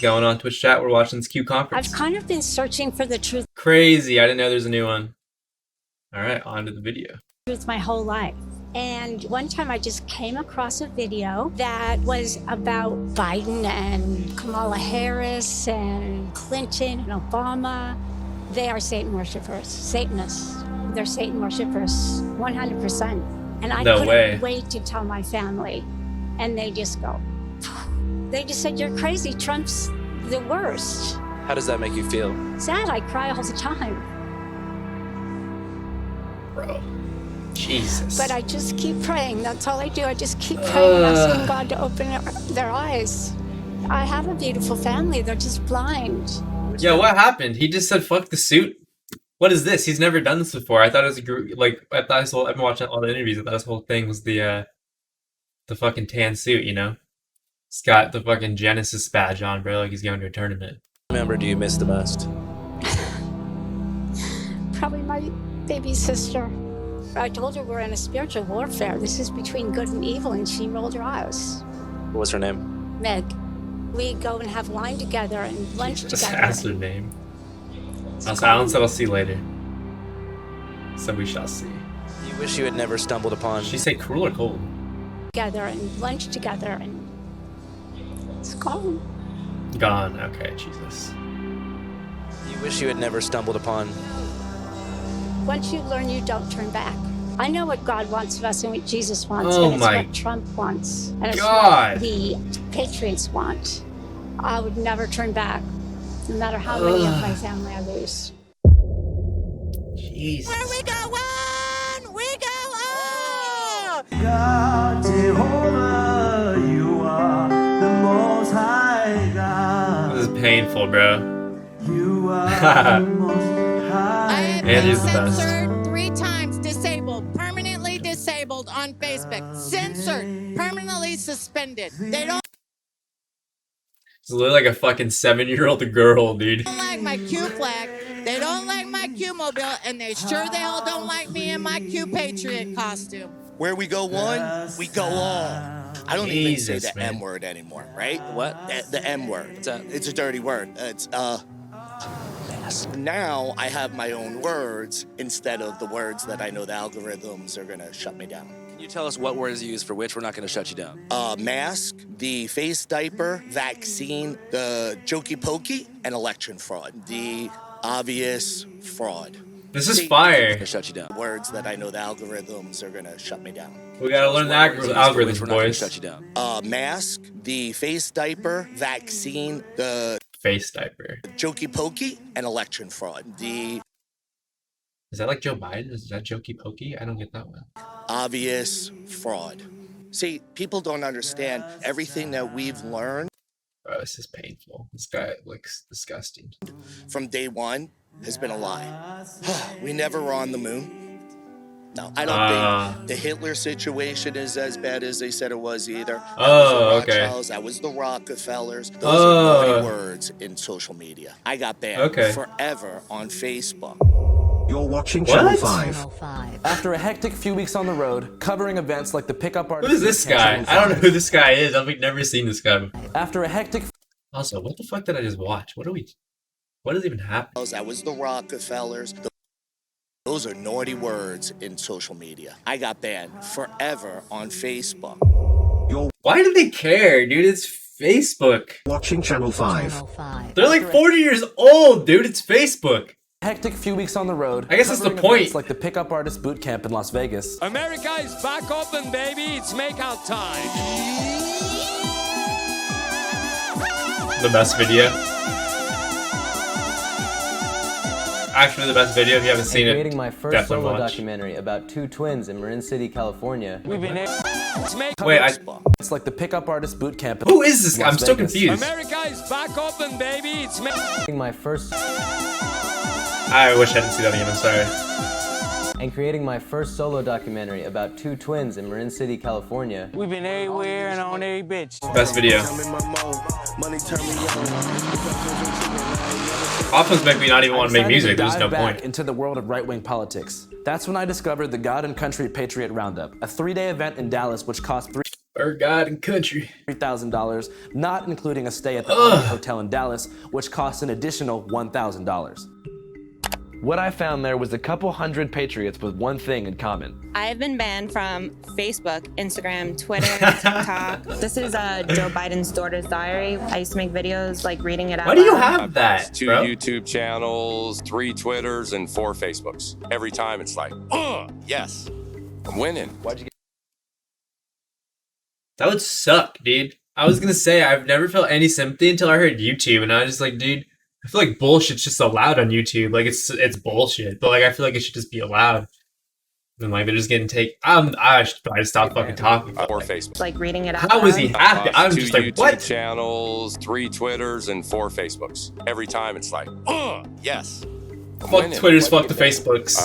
going on Twitch chat? We're watching this Q conference. I've kind of been searching for the truth. Crazy. I didn't know there's a new one. All right, on to the video. My whole life. And one time I just came across a video that was about Biden and Kamala Harris and Clinton and Obama. They are Satan worshipers, Satanists. They're Satan worshipers, 100%. And I couldn't wait to tell my family. And they just go, they just said, you're crazy. Trump's the worst. How does that make you feel? Sad. I cry all the time. Bro. Jesus. But I just keep praying. That's all I do. I just keep praying and asking God to open their eyes. I have a beautiful family. They're just blind. Yeah, what happened? He just said, fuck the suit. What is this? He's never done this before. I thought it was like, I've been watching all the interviews. I thought his whole thing was the fucking tan suit, you know? He's got the fucking Genesis badge on, bro, like he's going to a tournament. Member do you miss the most? Probably my baby sister. I told her we're in a spiritual warfare. This is between good and evil, and she rolled her eyes. What was her name? Meg. We go and have wine together and lunch Just together. asked her name. Alan said I'll see later. So we shall see. You wish you had never stumbled upon... Did she say cruel or cold? Together and lunch together, and it's gone. Gone. Okay, Jesus. You wish you had never stumbled upon... Once you learn, you don't turn back. I know what God wants of us and what Jesus wants, Oh and it's what Trump wants, and it's God. what the patriots want. I would never turn back, no matter how many of my family I lose. Jesus. Where we go on, we go on. God, Jehovah, you are the most high God. This is painful, bro. You are the most high. I have Andy's been the best. censored 3 times, disabled, permanently disabled on Facebook. Censored, permanently suspended. They don't It's literally like a fucking 7-year-old girl, dude. like my Q flag. They don't like my Q mobile, and they sure the hell don't like me in my Q Patriot costume. Where we go one, we go all. I don't even say the man. M word anymore, right? What? The M word. It's a dirty word. It's Now I have my own words instead of the words that I know the algorithms are gonna shut me down. Can you tell us what words you use for which? We're not going to shut you down. Mask, the face diaper, vaccine, the jokey pokey, and election fraud. The obvious fraud. This is fire. To shut you down. Words that I know the algorithms are gonna shut me down. We gotta learn the algorithms, We're not going to boys. shut you down. Mask, the face diaper, vaccine, the Face diaper. jokey pokey, and election fraud. The Is that like Joe Biden? Is that jokey pokey? I don't get that one. obvious fraud. See, people don't understand everything that we've learned Bro, this is painful. This guy looks disgusting. from day one has been a lie. We never were on the moon. No, I don't think the Hitler situation is as bad as they said it was either. That was the Rothschilds, that was the Rockefellers. Those are naughty words in social media. I got banned forever on Facebook. You're watching Channel 5. After a hectic few weeks on the road, covering events like the pickup artist... Who is this guy? I don't know who this guy is. I've never seen this guy before. After a hectic... Also, what the fuck did I just watch? What is even happening? That was the Rockefellers. Those are naughty words in social media. I got banned forever on Facebook. Why do they care, dude? It's Facebook. Watching Channel 5. They're like 40 years old, dude. It's Facebook. Hectic few weeks on the road. I guess that's the covering point. events like the pickup artist boot camp in Las Vegas. America is back open, baby. It's makeout time. The best video. Actually, the best video. If you haven't seen it, creating my first definitely solo watch. documentary about 2 twins in Marin City, California. We've been able to make... Wait, It's like the pickup artist boot camp. Who is this guy? I'm so confused. America is back open, baby. It's Creating my first... I wish I didn't see that again. I'm sorry. And creating my first solo documentary about 2 twins in Marin City, California. We've been everywhere and on every bitch. Best video. Options make me not even want to make music. There's no point. Into the world of right-wing politics. That's when I discovered the God and Country Patriot Roundup, a 3-day event in Dallas which cost Our God and country. $3,000, not including a stay at the Kony hotel in Dallas, which costs an additional $1,000. What I found there was a couple hundred patriots with one thing in common. I've been banned from Facebook, Instagram, Twitter, TikTok. This is Joe Biden's daughter's diary. I used to make videos like reading it out. Why do you have that, 2 bro? YouTube channels, 3 Twitters, and 4 Facebooks. Every time it's like, yes, I'm winning. Why'd you get? That would suck, dude. I was gonna say I've never felt any sympathy until I heard YouTube, and I was just like, dude, I feel like bullshit's just allowed on YouTube. Like it's bullshit, but like I feel like it should just be allowed. And like they're just getting take. I should probably stop fucking talking. Or Facebook. Like reading it out. How is he happy? I'm 2 just like, YouTube what? channels, 3 Twitters, and 4 Facebooks. Every time it's like, yes. I'm Fuck winning. Twitters, fuck the Facebooks.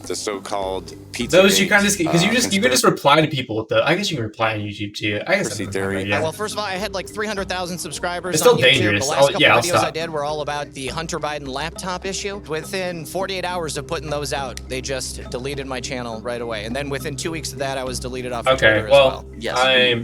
The so-called pizza. Those you kind of games, because you can just reply to people with the. I guess you can reply on YouTube too. I guess Conspiracy that's theory. right, yeah. Well, first of all, I had like 300,000 subscribers It's still on YouTube. dangerous. The last couple I'll videos I stop. did were all about the Hunter Biden laptop issue. Within 48 hours of putting those out, they just deleted my channel right away. And then within 2 weeks of that, I was deleted off of Okay, Twitter well, as well. Yes, I'm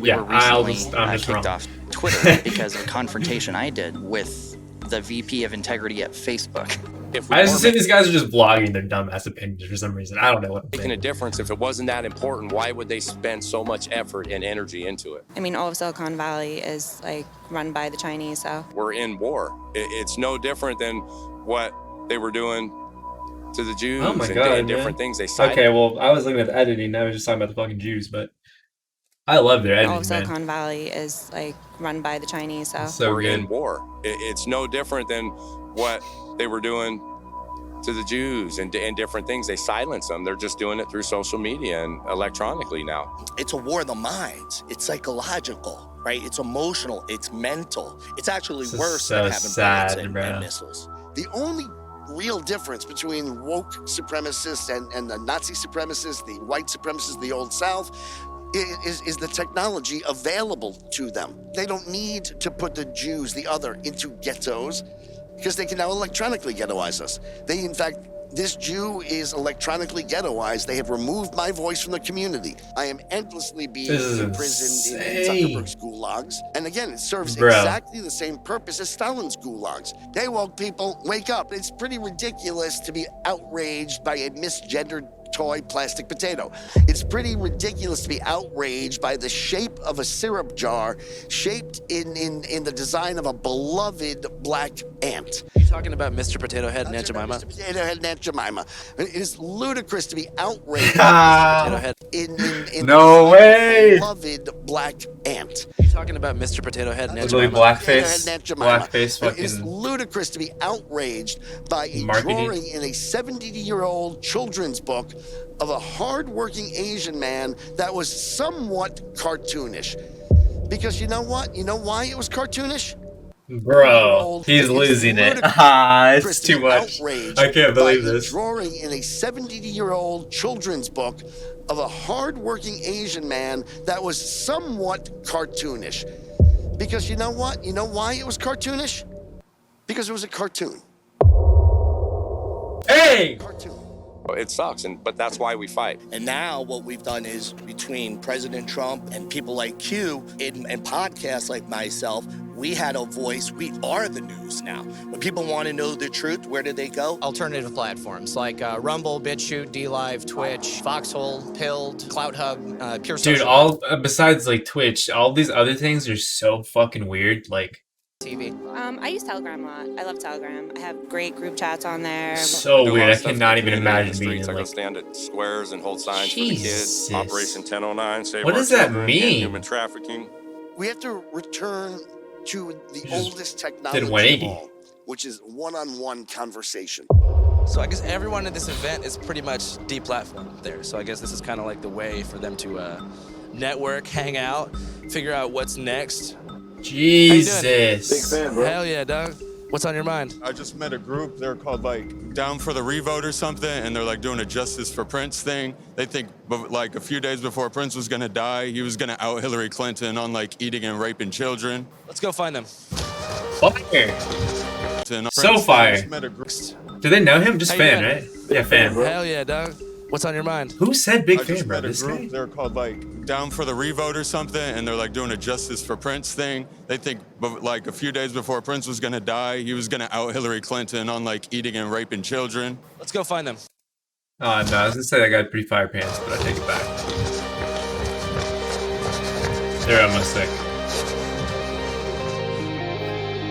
I'm just kicked wrong. off Twitter because of a confrontation I did with the VP of Integrity at Facebook. If we I just weren't assume these guys are just blogging their dumbass opinions for some reason. I don't know what I'm making a thinking. difference, if it wasn't that important, why would they spend so much effort and energy into it? I mean, all of Silicon Valley is like run by the Chinese, so. We're in war. It's no different than what they were doing to the Jews Oh my and God, different man. things. They Okay, well, I was looking at the editing. I was just talking about the fucking Jews, but I love their editing, All of man. Silicon Valley is like run by the Chinese, so. So we're good. in war. It's no different than what they were doing to the Jews and different things. They silence them. They're just doing it through social media and electronically now. It's a war of the minds. It's psychological, right? It's emotional. It's mental. It's actually This is worse so than having sad, bullets bro. and missiles. The only real difference between woke supremacists and the Nazi supremacists, the white supremacists, the Old South, is the technology available to them. They don't need to put the Jews, the other, into ghettos because they can now electronically ghettoize us. They, in fact, this Jew is electronically ghettoized. They have removed my voice from the community. I am endlessly being This is imprisoned in insane. Zuckerberg's gulags. And again, it serves Bro. exactly the same purpose as Stalin's gulags. Hey, woke people, wake up. It's pretty ridiculous to be outraged by a misgendered toy plastic potato. It's pretty ridiculous to be outraged by the shape of a syrup jar shaped in the design of a beloved black ant. You talking about Mr. Potato Head and Aunt Jemima? Mr. Potato Head and Aunt Jemima. It is ludicrous to be outraged Mr. Potato Head. in No the way. beloved black ant. You talking about Mr. Potato Head and Aunt Literally Jemima? blackface, blackface, It is fucking. ludicrous to be outraged by a Marketing. drawing in a 70-year-old children's book of a hard-working Asian man that was somewhat cartoonish. Because you know what? You know why it was cartoonish? Bro, he's losing it. Ah, it's too much. I can't believe by a this. drawing in a 70-year-old children's book of a hard-working Asian man that was somewhat cartoonish. Because you know what? You know why it was cartoonish? Because it was a cartoon. Hey! Cartoon. It sucks, but that's why we fight. And now what we've done is between President Trump and people like Q and podcasts like myself, we had a voice. We are the news now. When people want to know the truth, where do they go? Alternative platforms like Rumble, BitChute, DLive, Twitch, Foxhole, Pilled, CloutHub, Pure Dude, Social. all besides like Twitch, all these other things are so fucking weird. Like, TV. I use Telegram a lot. I love Telegram. I have great group chats on there. so Do a lot weird. I of stuff cannot in the even community imagine in the being streets. in I go like. stand at squares and hold signs for the Jesus. kids. Operation 1009, save What our does that children, end mean? human trafficking. We have to return to the just oldest technology did of 180. all, which is one-on-one conversation. So I guess everyone at this event is pretty much deplatformed there. So I guess this is kind of like the way for them to network, hang out, figure out what's next. Jesus. Big fan, bro. Hell yeah, dog. What's on your mind? I just met a group. They're called like Down for the Revote or something, and they're like doing a Justice for Prince thing. They think like a few days before Prince was gonna die, he was gonna out Hillary Clinton on like eating and raping children. Let's go find them. Fire. So Prince, fire. I just met a group. Do they know him? Just How you fan, doing? right? Yeah, fan. Hell yeah, dog. What's on your mind? Who said big I just fan, bro? met a This group. guy? They're called like Down for the Revote or something, and they're like doing a Justice for Prince thing. They think like a few days before Prince was gonna die, he was gonna out Hillary Clinton on like eating and raping children. Let's go find them. Oh, no, I was gonna say that guy had pretty fire pants, but I take it back. They're almost sick.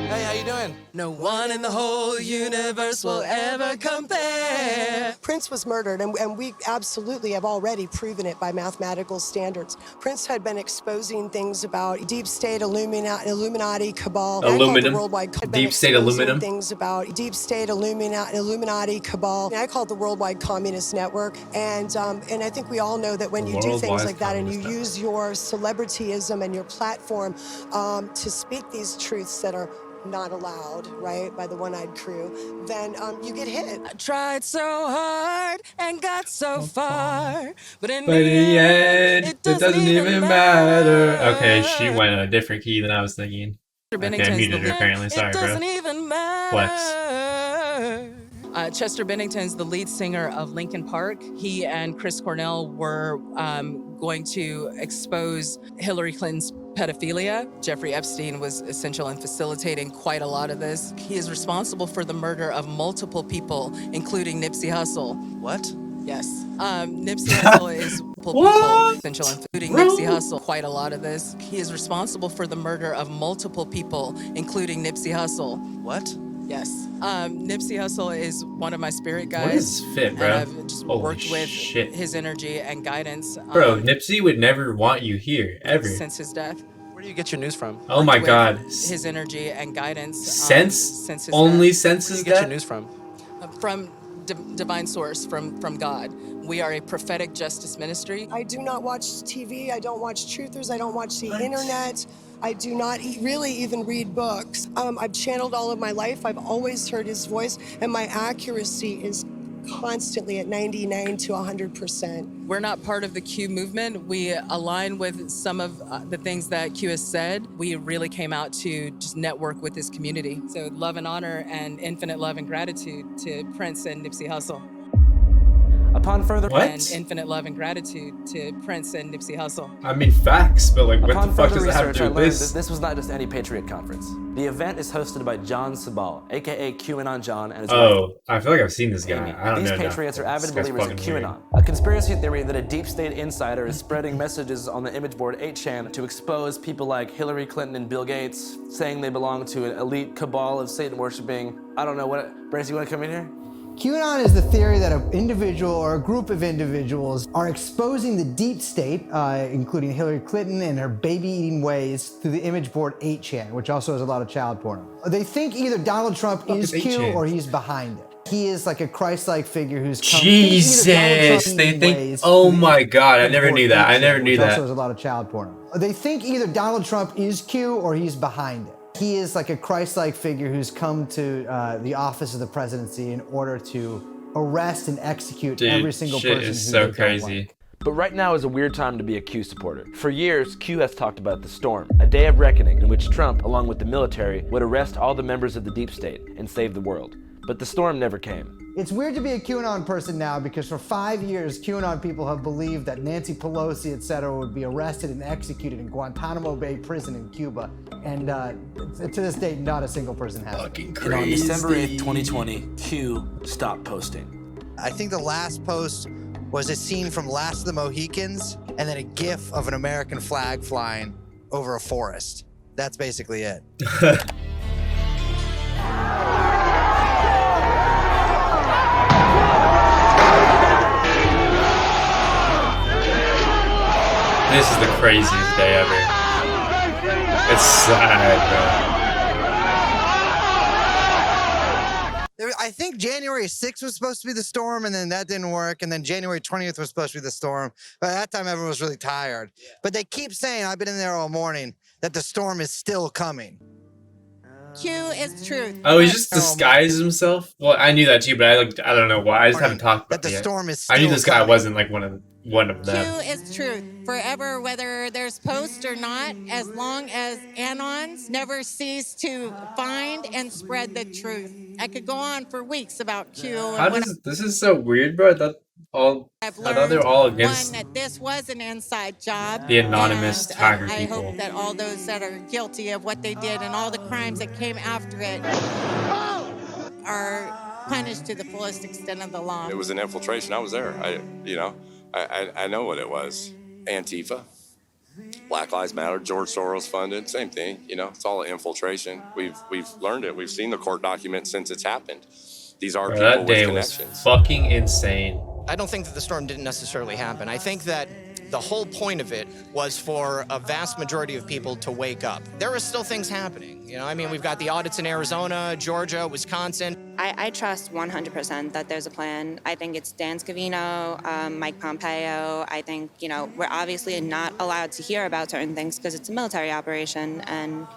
Hey, how you doing? No one in the whole universe will ever compare. Prince was murdered, and we absolutely have already proven it by mathematical standards. Prince had been exposing things about deep state Illuminati cabal. Aluminum. Worldwide Deep state aluminum. Things about deep state Illuminati cabal. And I call it the Worldwide Communist Network. And I think we all know that when you do things like that and you use your celebrityism and your platform to speak these truths that are not allowed, right, by the one-eyed crew, then you get hit. I tried so hard and got so far, but in the end, it doesn't even matter. Okay, she went in a different key than I was thinking. Okay, I muted her apparently. Sorry, bro. Flex. Chester Bennington's the lead singer of Linkin Park. He and Chris Cornell were going to expose Hillary Clinton's pedophilia. Jeffrey Epstein was essential in facilitating quite a lot of this. He is responsible for the murder of multiple people, including Nipsey Hussle. What? Yes. Nipsey Hussle is multiple people, essential, including Nipsey Hussle. Quite a lot of this. He is responsible for the murder of multiple people, incling Nipsey Hussle. What? Yes. Nipsey Hussle is one of my spirit guides. What is fit, bro? And I've just Holy worked with shit. his energy and guidance. Bro, Nipsey would never want you here, ever. Since his death. Where do you get your news from? Oh my god. His energy and guidance. Since his only death. since Where do his you get your death? news from? From divine source, from God. We are a prophetic justice ministry. I do not watch TV. I don't watch truthers. I don't watch the internet. I do not really even read books. I've channeled all of my life. I've always heard his voice, and my accuracy is constantly at 99 to 100%. We're not part of the Q movement. We align with some of the things that Q has said. We really came out to just network with this community. So love and honor and infinite love and gratitude to Prince and Nipsey Hussle. Upon further And infinite love and gratitude to Prince and Nipsey Hussle. I mean facts, but like what Upon the fuck further does that have research, to I do learned with that this? this was not just any Patriot conference. The event is hosted by John Sabal, aka QAnon John, and his wife. Oh, I feel like I've seen this guy. I don't These know. patriots are avid This guy's believers in fucking weird. QAnon, a conspiracy theory that a deep state insider is spreading messages on the image board 8chan to expose people like Hillary Clinton and Bill Gates, saying they belong to an elite cabal of Satan worshipping. I don't know what. Brace, you want to come in here? QAnon is the theory that an individual or a group of individuals are exposing the deep state, including Hillary Clinton and her baby-eating ways, through the image board 8chan, which also has a lot of child porn. They think either Donald Trump is Q 8chan? or he's behind it. He is like a Christ-like figure who's come. Jesus, they think. Oh my god, I never knew that. I never knew which that. also has a lot of child porn. They think either Donald Trump is Q or he's behind it. He is like a Christ-like figure who's come to the office of the presidency in order to arrest and execute every single person who is they so don't crazy. like. But right now is a weird time to be a Q supporter. For years, Q has talked about the storm, a day of reckoning in which Trump, along with the military, would arrest all the members of the deep state and save the world. But the storm never came. It's weird to be a QAnon person now because for 5 years, QAnon people have believed that Nancy Pelosi, etc., would be arrested and executed in Guantanamo Bay prison in Cuba. And to this date, not a single person has. Fucking And on December 8th, 2020, Q stopped posting. I think the last post was a scene from Last of the Mohicans and then a gif of an American flag flying over a forest. That's basically it. This is the craziest day ever. It's sad, I think January 6th was supposed to be the storm, and then that didn't work. And then January 20th was supposed to be the storm. But at that time, everyone was really tired. But they keep saying, I've been in there all morning, that the storm is still coming. Q is truth. Oh, he just disguised himself? Well, I knew that too, but I don't know why. I just haven't talked about the it yet. storm is I knew still this guy coming. wasn't like one of Q them. is truth. Forever, whether there's posts or not, as long as Anons never cease to find and spread the truth. I could go on for weeks about Q. How does this is so weird, bro? I thought I thought they were all against that this was an inside job. the anonymous and, tiger I people. hope that all those that are guilty of what they did and all the crimes that came after it are punished to the fullest extent of the law. It was an infiltration. I was there. I know what it was. Antifa, Black Lives Matter, George Soros funded, same thing. It's all an infiltration. We've learned it. We've seen the court documents since it's happened. These are Bro, people that day with was connections. fucking insane. I don't think that the storm didn't necessarily happen. I think that the whole point of it was for a vast majority of people to wake up. There are still things happening. We've got the audits in Arizona, Georgia, Wisconsin. I trust 100% that there's a plan. I think it's Dan Scavino, Mike Pompeo. I think, we're obviously not allowed to hear about certain things because it's a military operation. And,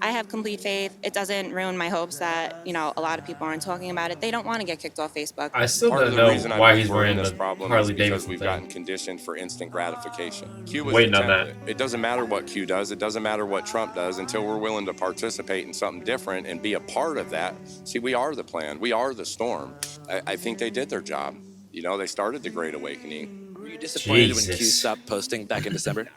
I have complete faith. It doesn't ruin my hopes that, a lot of people aren't talking about it. They don't want to get kicked off Facebook. I still Part don't of the know reason I why believe he's we're in wearing this the problem Harley is because Davidson we've thing. gotten conditioned for instant gratification. Q was Waiting the on that. template. It doesn't matter what Q does. It doesn't matter what Trump does until we're willing to participate in something different and be a part of that. See, we are the plan. We are the storm. I think they did their job. They started the Great Awakening. Were you disappointed when Q Jesus. stopped posting back in December?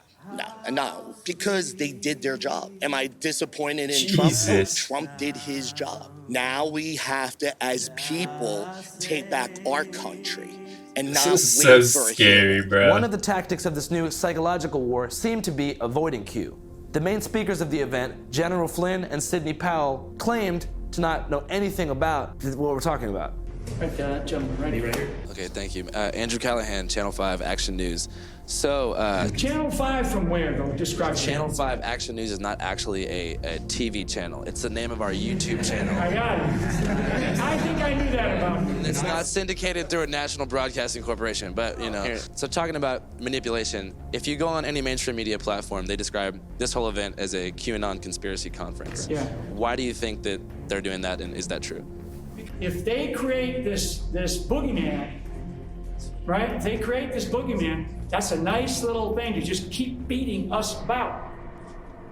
No, because they did their job. Am I disappointed in Trump? No, Jesus. Trump did his job. Now we have to, as people, take back our country and This not is wait so for a scary, hero. bro. One of the tactics of this new psychological war seemed to be avoiding Q. The main speakers of the event, General Flynn and Sidney Powell, claimed to not know anything about what we're talking about. Right there, gentleman, right here. Okay, thank you. Andrew Callaghan, Channel 5 Action News. So, Channel 5 from where, though? Describe Channel 5 Action News is not actually a TV channel. It's the name of our YouTube channel. I got it. I think I knew that about you. It's not syndicated through a national broadcasting corporation, but So talking about manipulation, if you go on any mainstream media platform, they describe this whole event as a QAnon conspiracy conference. Yeah. Why do you think that they're doing that, and is that true? If they create this boogeyman, right? If they create this boogeyman, that's a nice little thing to just keep beating us about.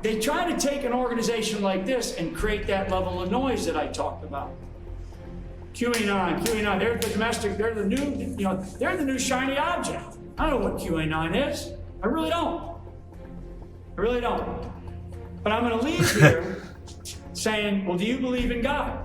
They try to take an organization like this and create that level of noise that I talked about. QAnon, they're the domestic, they're the new, they're the new shiny object. I don't know what QAnon is. I really don't. But I'm gonna leave here saying, well, do you believe in God?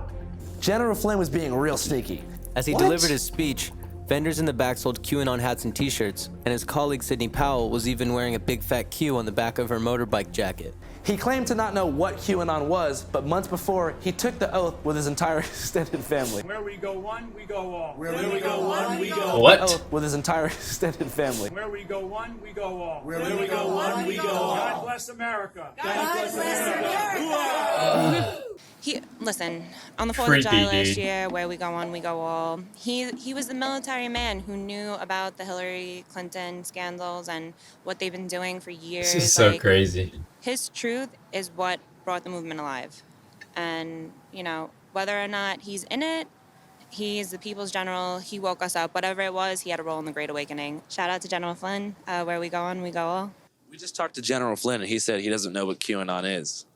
General Flynn was being real sneaky. As he delivered his speech, vendors in the back sold QAnon hats and t-shirts, and his colleague Sidney Powell was even wearing a big fat Q on the back of her motorbike jacket. He claimed to not know what QAnon was, but months before, he took the oath with his entire extended family. Where we go one, we go all. Where we go one, we go all. What? Oath with his entire extended family. Where we go one, we go all. Where we go one, we go all. God bless America. God bless America. Listen, on the 4th of Creepy, July last dude. year, where we go on, we go all. He was the military man who knew about the Hillary Clinton scandals and what they've been doing for years. This is so crazy. His truth is what brought the movement alive. And, whether or not he's in it, he's the people's general. He woke us up. Whatever it was, he had a role in the Great Awakening. Shout out to General Flynn. Where we go on, we go all. We just talked to General Flynn, and he said he doesn't know what QAnon is.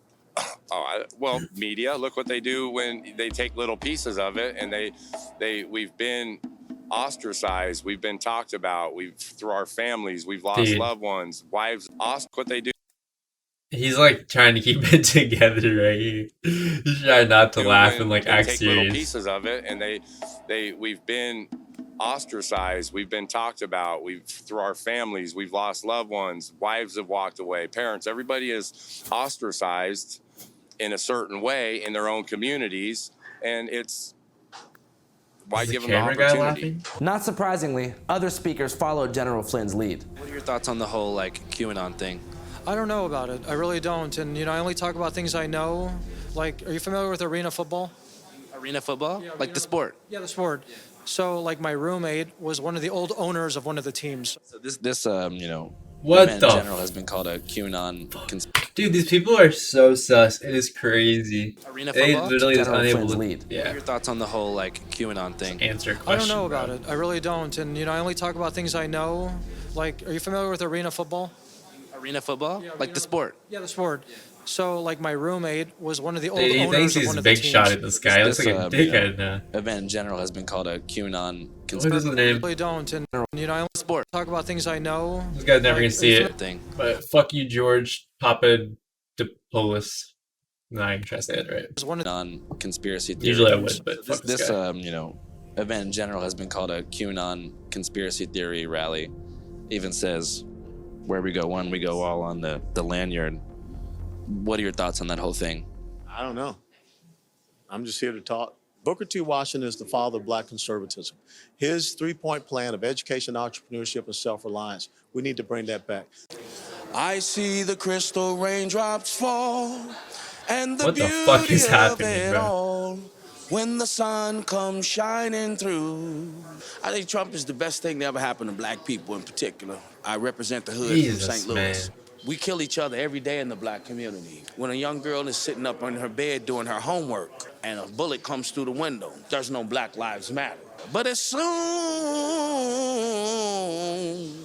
Well, media, look what they do when they take little pieces of it, and we've been ostracized, we've been talked about, through our families, we've lost Dude. loved ones, wives. What they do. He's like trying to keep it together right here. He's trying not to laugh and like They act take little serious. pieces of it, and we've been ostracized, we've been talked about, through our families, we've lost loved ones, wives have walked away, parents, everybody is ostracized in a certain way in their own communities, and why Is the give them the camera guy opportunity? laughing? Not surprisingly, other speakers followed General Flynn's lead. What are your thoughts on the whole QAnon thing? I don't know about it. I really don't. And, I only talk about things I know. Like, are you familiar with arena football? Arena football? Like the sport? Yeah, the sport. So, my roommate was one of the old owners of one of the teams. So this What event the in general has been called a QAnon conspiracy. Dude, these people are so sus. It is crazy. Arena They football? literally is General unable Flynn's to lead. What are Yeah. your thoughts on the whole QAnon thing? Answer a I don't question. know bro. about it. I really don't. And, I only talk about things I know. Like, are you familiar with arena football? Arena football? Like the sport? Yeah, the sport. So, like, my roommate was one of the old Dude, he owners thinks of he's one of the big teams. shot at this guy. He looks like a dickhead now. Event in general has been called a QAnon What conspiracy. is his name? I don't, and you know, I only talk about things I know. This guy's never Like, gonna see are you it. But fuck you, George Papadopoulos. No, I can try to say it right. On conspiracy theory. Usually I would, but fuck this guy. You know, event in general has been called a QAnon conspiracy theory rally. Even says, "Where we go one, we go all" on the lanyard. What are your thoughts on that whole thing? I don't know. I'm just here to talk. Booker T. Washington is the father of black conservatism. His three-point plan of education, entrepreneurship, and self-reliance, we need to bring that back. I see the crystal raindrops fall, and the What the fuck is beauty of happening, it bro? all when the sun comes shining through. I think Trump is the best thing that ever happened to black people in particular. I represent the hood Jesus, from St. Louis. man. We kill each other every day in the black community. When a young girl is sitting up in her bed doing her homework and a bullet comes through the window, there's no Black Lives Matter. But as soon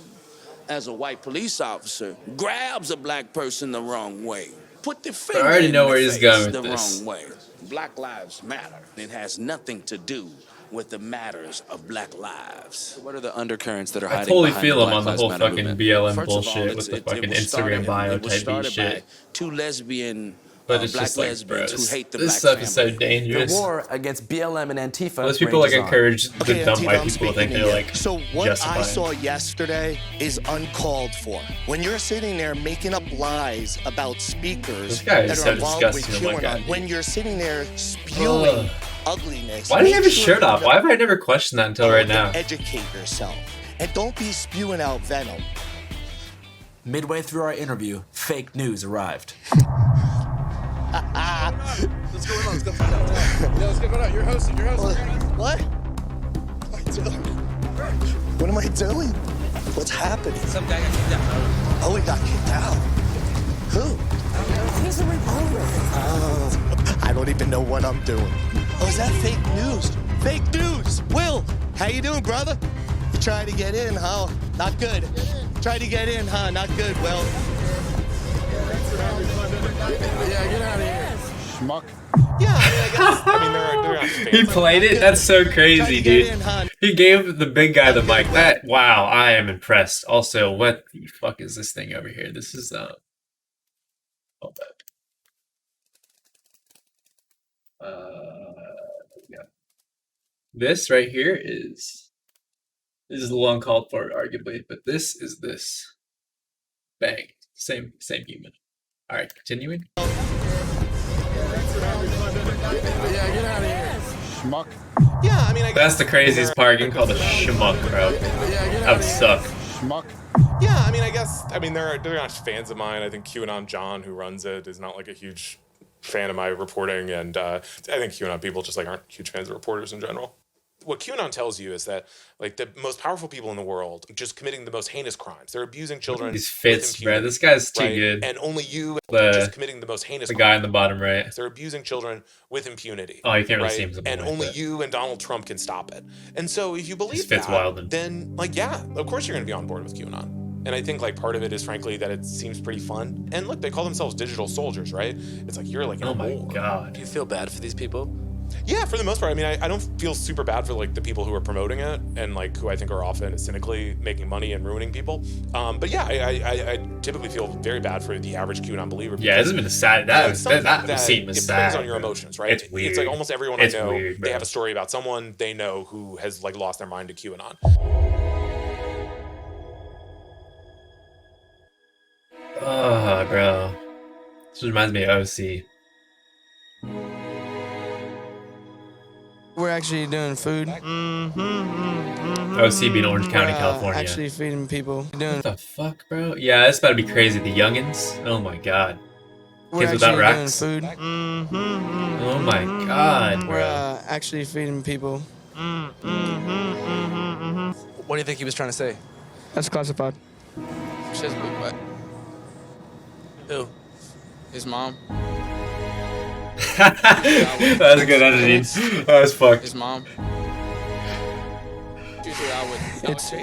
as a white police officer grabs a black person the wrong way, put the finger I already know in where the he's face going with the this. wrong way. Black Lives Matter. It has nothing to do with the matters of black lives. What are the undercurrents that are I hiding totally behind feel the him Black on the Lives whole Matter fucking movement? BLM First of all, bullshit with the fucking was Instagram bio it was type started beat shit. by two lesbian But it's black just like, lesbians bro, who hate the this black stuff is so family. dangerous. The war against BLM and Antifa. Those people like rages on. encourage the Okay, dumb Antifa, white I'm people to think speaking they're to you. like So what I justifying. saw yesterday is uncalled for. When you're sitting there making up lies about speakers This guy is that so are involved with disgusting, oh my QAnon, God. when you're sitting there spewing ugliness, Why does he have his make shirt sure off? you Why have I never questioned that until right now? educate yourself and don't be spewing out venom. Midway through our interview, fake news arrived. What's going on? Let's go find out. Yeah, let's go find out. You're hosting. What? What am I doing? What am I doing? What's happening? Some guy got kicked out. Oh, he got kicked out. Who? He's a reporter. Oh, I don't even know what I'm doing. Oh, is that fake news? Fake news. Will, how you doing, brother? You trying to get in, huh? Not good. Trying to get in, huh? Not good, Will. Yeah, get out of here. Schmuck. Yeah, I guess. They're not fans. He played it? That's so crazy, dude. He gave the big guy the mic. That, wow, I am impressed. Also, what the fuck is this thing over here? This is, hold up. Yeah. This right here is a little uncalled for, arguably, but this is this. Bang. Same human. All right, continuing. Yeah, get out of here. Schmuck. Yeah, I mean, I That's the craziest part. Getting called a schmuck, bro. That would suck. Schmuck. Yeah, I mean, they're not fans of mine. I think QAnon John, who runs it, is not like a huge fan of my reporting, and I think QAnon people just like aren't huge fans of reporters in general. What QAnon tells you is that like the most powerful people in the world just committing the most heinous crimes. They're abusing children. These fits, with bro. impunity, This guy's too right? good. And only you just committing the most heinous. The guy in the bottom right. They're abusing children with impunity. Oh, you can't really right? see him as a And boy, only but- you and Donald Trump can stop it. And so if you believe Fitz that, Wilden. then like yeah, of course you're going to be on board with QAnon. And I think like part of it is frankly that it seems pretty fun. And look, they call themselves digital soldiers, right? It's like you're like in a war. God. Do you feel bad for these people? Yeah, for the most part. I mean, I don't feel super bad for like the people who are promoting it and like who I think are often cynically making money and ruining people. But yeah, I typically feel very bad for the average QAnon believer. Yeah, this has been a sad. That scene was it sad. plays on your bro. emotions, right? It's weird. It's like almost everyone It's I know, weird, they bro. have a story about someone they know who has like lost their mind to QAnon. Oh, bro. This reminds me of OC. We're actually doing food. OC being Orange County, We're, California. Actually feeding people. Doing. What the fuck, bro? Yeah, it's about to be crazy. The youngins. Oh my god. We're Kids without actually racks. doing food. Oh my god, We're bro. actually feeding people. What do you think he was trying to say? That's classified. Says what? Who? His mom. That was good editing. That was fucked. His mom. Usually I would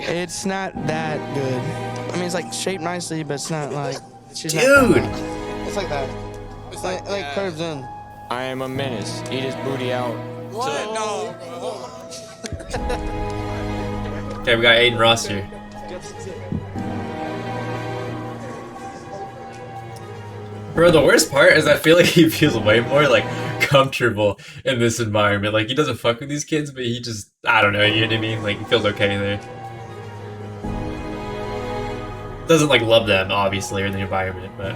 It's not that good. I mean, it's like shaped nicely, but it's not like. She's Dude! Not it's like that. like curves in. I am a menace. Eat his booty out. What? No. Okay, we got Aiden Ross here. Bro, the worst part is I feel like he feels way more like comfortable in this environment. Like he doesn't fuck with these kids, but he just, I don't know, you know what I mean? Like he feels okay there. Doesn't like love them, obviously, or the environment, but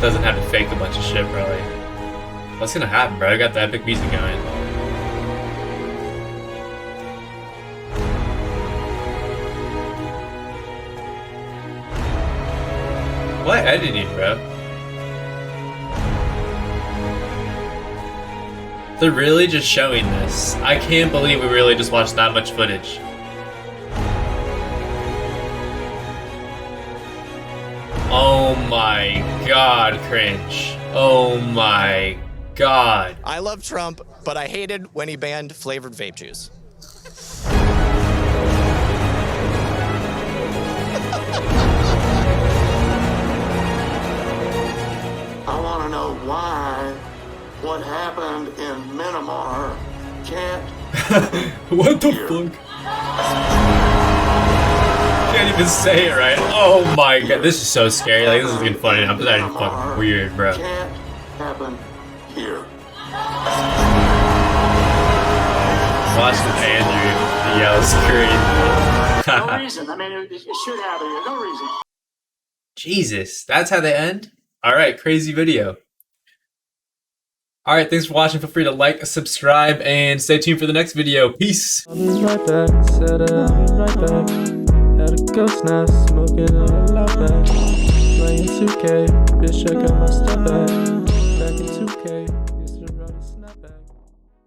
doesn't have to fake a bunch of shit, probably. What's gonna happen, bro? I got the epic music going. What editing, bro? They're really just showing this. I can't believe we really just watched that much footage. Oh my god, cringe. Oh my god. I love Trump, but I hated when he banned flavored vape juice. I want to know why what happened in Myanmar can't. What the fuck? Can't even say it right. Oh my god, this is so scary. Like this is getting funny. I'm just acting fucking weird, bro. Can't happen here. Watching Andrew yells crazy. No reason. I mean, it should happen here. No reason. Jesus, that's how they end? Alright, crazy video. Alright, thanks for watching. Feel free to like, subscribe, and stay tuned for the next video. Peace! I'll be right back, said I'll be right back. Had a ghost now, smoking on a loud bag. Playing 2K, bitch, check out my step back.